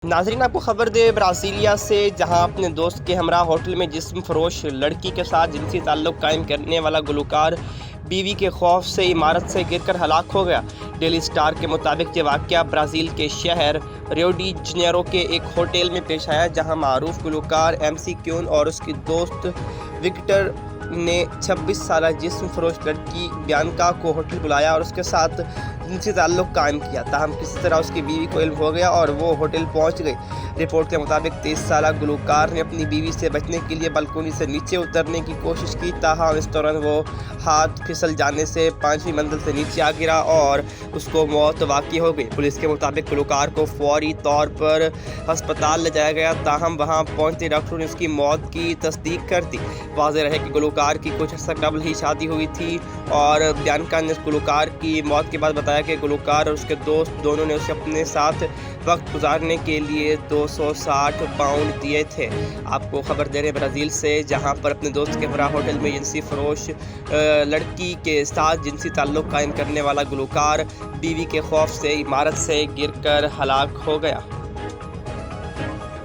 नाज़रीन आपको खबर दे ब्राज़ीलिया से, जहां अपने दोस्त के हमरा होटल में जिस्म फरोश लड़की के साथ जिनसी ताल्लुक़ कायम करने वाला गुलकार बीवी के खौफ से इमारत से गिरकर हलाक हो गया। डेली स्टार के मुताबिक ये वाक़या ब्राज़ील के शहर रियो डी जनेरो के एक होटल में पेश आया, जहां मारूफ गुलकार MC क्यून और उसकी दोस्त विक्टर ने 26 साला जिस्म फरोश लड़की बियांका को होटल बुलाया और उसके साथ जिनसी ताल्लुक़ कायम किया। ताहम किसी तरह उसकी बीवी को इल्म हो गया और वो होटल पहुंच गई। रिपोर्ट के मुताबिक 23 साला गुलकार ने अपनी बीवी से बचने के लिए बालकोनी से नीचे उतरने की कोशिश की, ताहम इस दौरान वो हाथ फिसल जाने से 5वीं मंजिल से नीचे आ गिरा और उसको मौत वाक़ई हो गई। पुलिस के मुताबिक गुलकार को फौरी तौर पर हस्पताल ले जाया गया, ताहम वहाँ पहुँचते डॉक्टरों ने उसकी मौत की तस्दीक कर दी। वाज़ेह रहे कि गुलकार की कुछ अर्सा कबल ही शादी हुई थी और बियांका ने गुलकार की मौत के बाद बताया कि गुलकार और उसके दोस्त दोनों ने उसे अपने साथ वक्त गुजारने के लिए 260 पाउंड दिए थे। आपको खबर दे रहे ब्राज़ील से, जहां पर अपने दोस्त के हमरा होटल में जिनसी फरोश लड़की के साथ जिनसी ताल्लुक़ कायम करने वाला गुलकार बीवी के खौफ से इमारत से गिरकर हलाक हो गया।